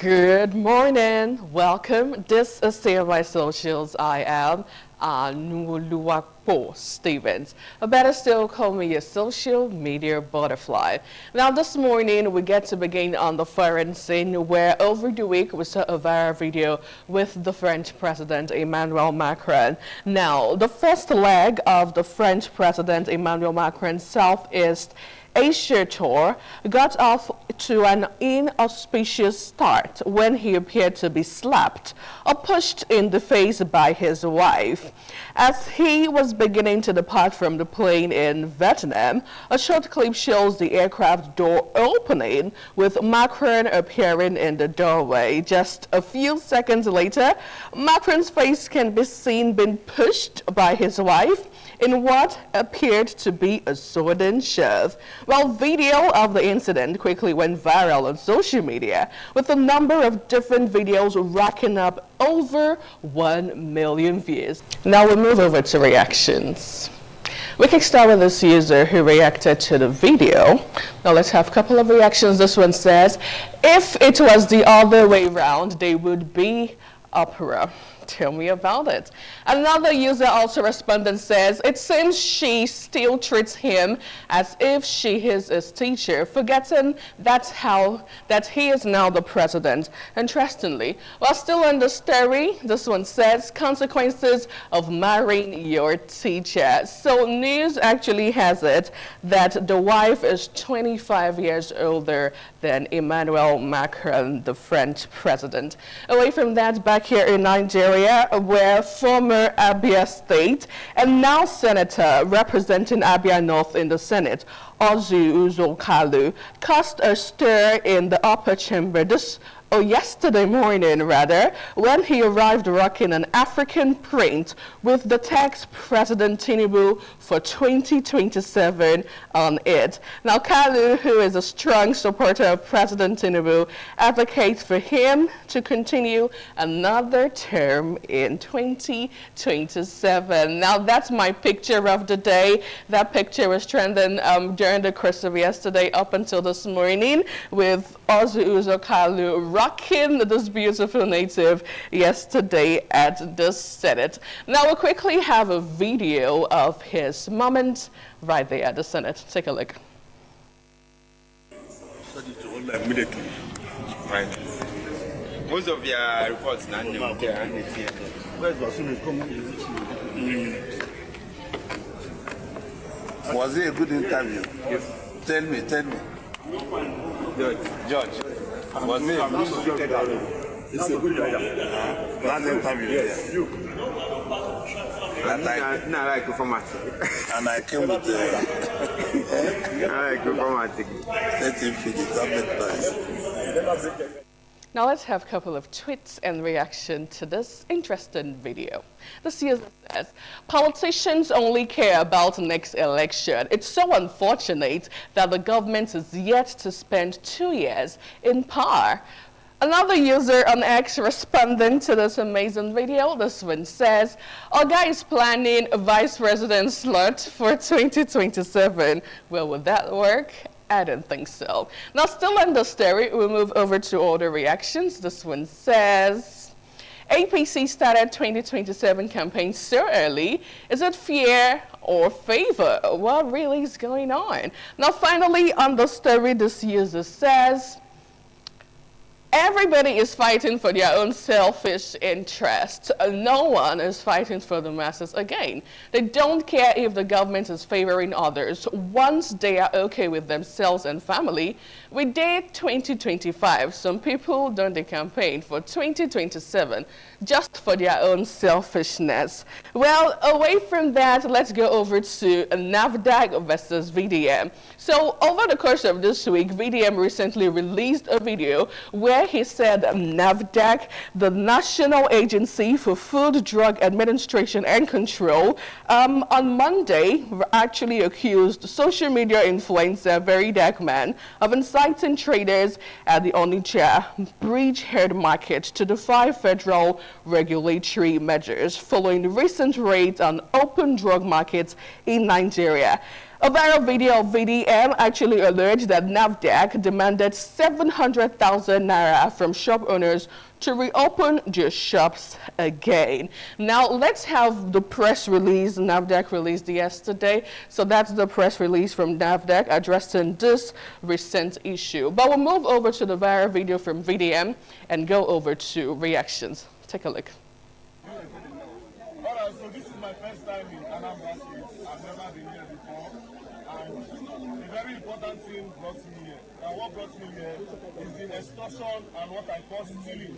Good morning. Welcome. This is TMI Socials. I am Anuluwapo Stevens. Or better still, call me your social media butterfly. Now, this morning, we get to begin on the foreign scene where over the week we saw a viral video with the French President Emmanuel Macron. Now, the first leg of the French President Emmanuel Macron's Southeast Asia tour got off to an inauspicious start when he appeared to be slapped or pushed in the face by his wife. As he was beginning to depart from the plane in Vietnam, a short clip shows the aircraft door opening with Macron appearing in the doorway. Just a few seconds later, Macron's face can be seen being pushed by his wife in what appeared to be a sudden shove. Well, video of the incident quickly went viral on social media, with a number of different videos racking up over 1 million views. Now we move over to reactions. We can start with this user who reacted to the video. Now let's have a couple of reactions. This one says, if it was the other way around, they would be opera. Tell me about it. Another user also responded and says, it seems she still treats him as if she is his teacher, forgetting that he is now the president. Interestingly, while still on the story, this one says, consequences of marrying your teacher. So news actually has it that the wife is 25 years older than Emmanuel Macron, the French president. Away from that, back here in Nigeria, where former Abia State and now Senator representing Abia North in the Senate, Orji Uzor Kalu, caused a stir in the upper chamber yesterday morning, when he arrived rocking an African print with the text President Tinubu for 2027 on it. Now, Kalu, who is a strong supporter of President Tinubu, advocates for him to continue another term in 2027. Now, that's my picture of the day. That picture was trending during the course of yesterday up until this morning, with Orji Uzor Kalu rocking this beautiful native yesterday at the Senate. Now we'll quickly have a video of his moment right there at the Senate. Take a look. Immediately. Right. Most of your reports now Was it a good interview? Yes. Tell me. George. Was it a good interview? It's a good interview. Last interview, yes. And I like informatic. And I came with I like informatic. let him finish, that made nice. Now let's have a couple of tweets and reaction to this interesting video. This user says, politicians only care about next election. It's so unfortunate that the government is yet to spend 2 years in power. Another user on X responding to this amazing video, this one says, Oga is planning a vice president slot for 2027. Well, would that work? I don't think so. Now, still on the story, we'll move over to all the reactions. This one says, APC started 2027 campaign so early. Is it fear or favor? What really is going on? Now, finally, on the story, this user says, everybody is fighting for their own selfish interests. No one is fighting for the masses again. They don't care if the government is favoring others. Once they are okay with themselves and family, we did 2025. Some people done the campaign for 2027 just for their own selfishness. Well, away from that, let's go over to NAFDAC versus VDM. So over the course of this week, VDM recently released a video where he said NAFDAC, the National Agency for Food, Drug Administration and Control, on Monday actually accused social media influencer Very Dark Man of inciting traders at the Onitsha Bridgehead market to defy federal regulatory measures following recent raids on open drug markets in Nigeria. A viral video of VDM actually alleged that NAFDAC demanded 700,000 naira from shop owners to reopen their shops again. Now, let's have the press release NAFDAC released yesterday. So that's the press release from NAFDAC addressing this recent issue. But we'll move over to the viral video from VDM and go over to reactions. Take a look. Alright, so this is my first time in Anambra State. I've never been here before. And a very important thing brought me here. And what brought me here is the extortion and what I call stealing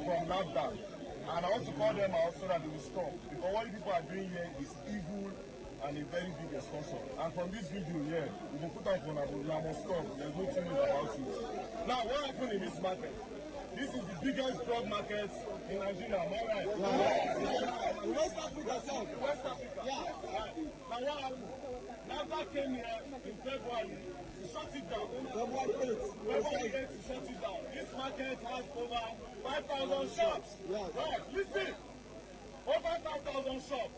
from NAFDAC. And I want to call them out so that they will stop. Because what people are doing here is evil and a very big extortion. And from this video here, we will put out on a must stop. There's no two ways about it. Now, what happened in this market? This is the biggest drug market in Nigeria, am I right? Yeah. West Africa, sir. West Africa. Yeah. Right. Now what happened? NAFDAC came here in February to shut it down. February 8th to shut it down. This market has over 5,000 shops. Yeah. Right, listen. Over 5,000 shops.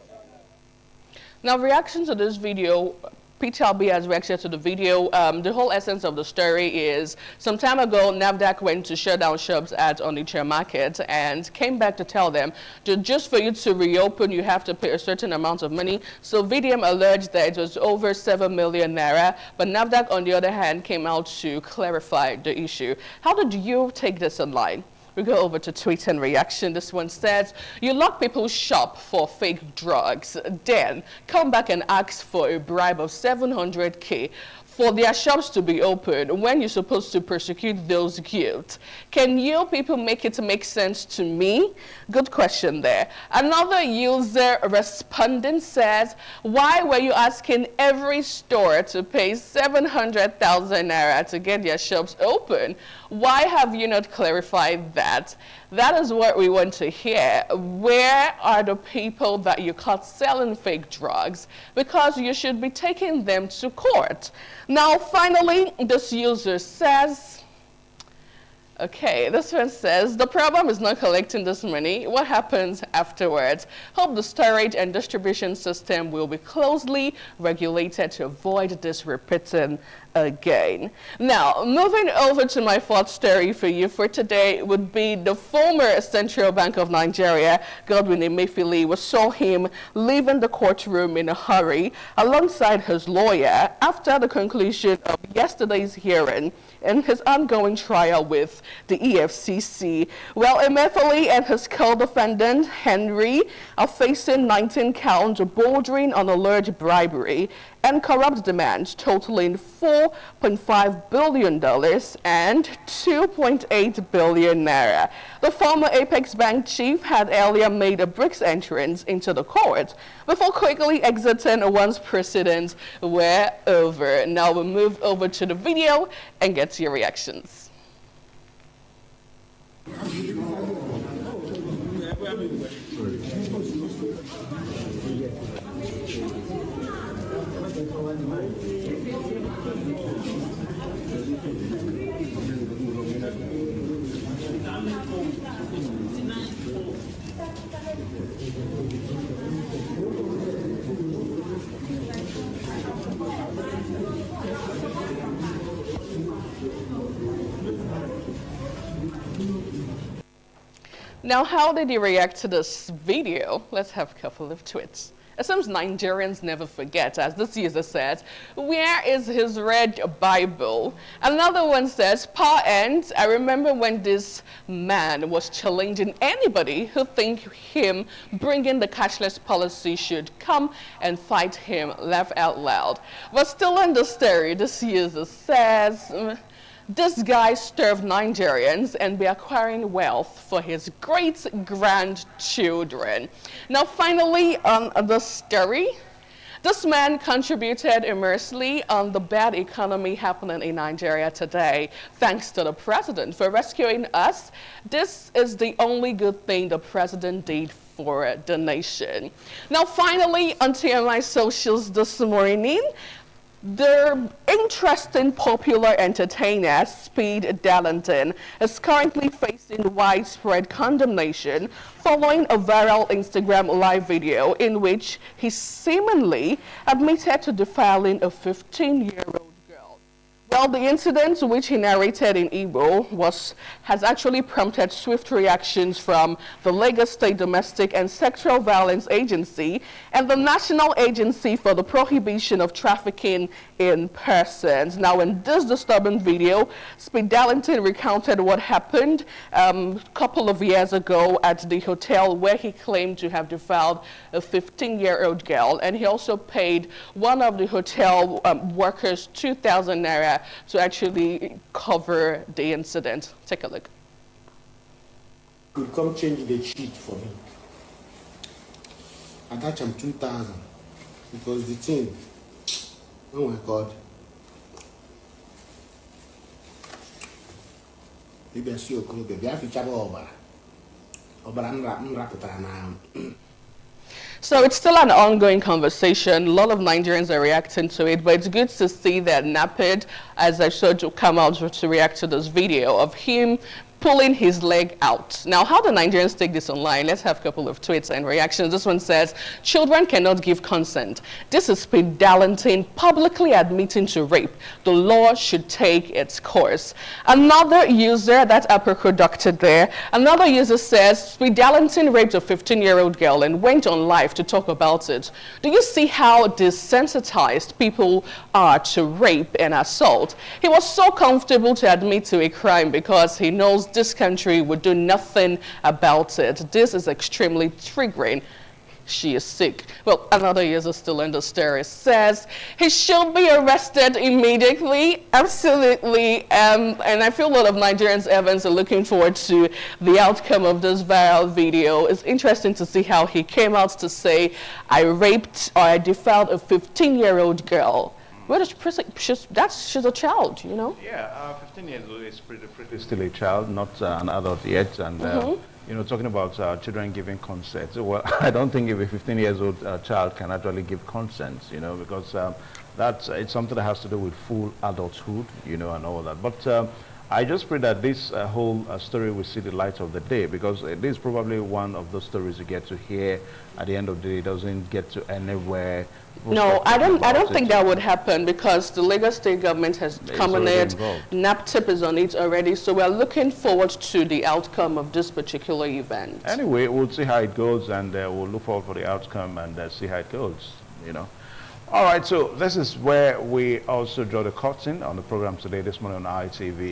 Now, reaction to this video. PTLB has reacted to the video. The whole essence of the story is some time ago, NAFDAC went to shut down shops at Onitsha market and came back to tell them that just for you to reopen, you have to pay a certain amount of money. So VDM alleged that it was over 7 million naira, but NAFDAC, on the other hand, came out to clarify the issue. How did you take this online? We go over to tweet and reaction. This one says, you lock people's shop for fake drugs, then come back and ask for a bribe of 700K for their shops to be open when you're supposed to prosecute those guilty. Can you people make it make sense to me? Good question there. Another user respondent says, why were you asking every store to pay 700,000 naira to get their shops open? Why have you not clarified that? That is what we want to hear. Where are the people that you caught selling fake drugs? Because you should be taking them to court. Now, finally, this user says, okay, this one says, the problem is not collecting this money. What happens afterwards? Hope the storage and distribution system will be closely regulated to avoid this repeating again. Now, moving over to my fourth story for you for today would be the former Central Bank of Nigeria, Godwin Emefiele. We saw him leaving the courtroom in a hurry alongside his lawyer after the conclusion of yesterday's hearing in his ongoing trial with the EFCC. Well, Emefiele and his co-defendant, Henry, are facing 19 counts bordering on alleged bribery and corrupt demands totaling $4.5 billion and 2.8 billion naira. The former Apex Bank chief had earlier made a brisk entrance into the court before quickly exiting once proceedings were over. Now we'll move over to the video and get your reactions. Now, how did you react to this video? Let's have a couple of tweets. It seems Nigerians never forget, as this user says, where is his red Bible? Another one says, power ends. I remember when this man was challenging anybody who think him bringing the cashless policy should come and fight him, laugh out loud. But still in the story, this user says, this guy served Nigerians and be acquiring wealth for his great-grandchildren. Now, finally, on the story, this man contributed immensely on the bad economy happening in Nigeria today. Thanks to the president for rescuing us. This is the only good thing the president did for the nation. Now, finally, on TMI socials this morning, The interesting popular entertainer Speed Darlington is currently facing widespread condemnation following a viral Instagram live video in which he seemingly admitted to defiling a 15-year-old. Well, the incident, which he narrated in Igbo, has actually prompted swift reactions from the Lagos State Domestic and Sexual Violence Agency and the National Agency for the Prohibition of Trafficking in Persons. Now, in this disturbing video, Speed Darlington recounted what happened a couple of years ago at the hotel where he claimed to have defiled a 15-year-old girl, and he also paid one of the hotel workers 2,000 naira to actually cover the incident. Take a look. Could come change the sheet for me. Attach him 2,000 because the thing, oh my God. Maybe I see a club, maybe I have to travel over. So it's still an ongoing conversation. A lot of Nigerians are reacting to it, but it's good to see that NAPED, as I showed you, come out to react to this video of him pulling his leg out. Now, how do Nigerians take this online? Let's have a couple of tweets and reactions. This one says, children cannot give consent. This is Speed Darlington publicly admitting to rape. The law should take its course. Another user, that's apocryphal there, another user says, Speed Darlington raped a 15-year-old girl and went on live to talk about it. Do you see how desensitized people are to rape and assault? He was so comfortable to admit to a crime because he knows this country would do nothing about it. This is extremely triggering. She is sick. Well, another user still in the story says he should be arrested immediately. Absolutely. And I feel a lot of Nigerians, Evans, are looking forward to the outcome of this viral video. It's interesting to see how he came out to say, I raped or I defiled a 15-year-old girl. Well, she's a child, you know? Yeah, 15 years old is pretty still a child, not an adult yet. And, you know, talking about children giving consent. Well, I don't think if a 15 years old child can actually give consent, you know, because it's something that has to do with full adulthood, you know, and all that. But I just pray that this whole story will see the light of the day, because it is probably one of those stories you get to hear at the end of the day. It doesn't get to anywhere. No, I don't think that would happen, because the Lagos State government has come on it. NAPTIP is on it already, so we're looking forward to the outcome of this particular event. Anyway, we'll see how it goes, and we'll look forward for the outcome and see how it goes, you know. All right, so this is where we also draw the curtain on the program today, this morning on ITV.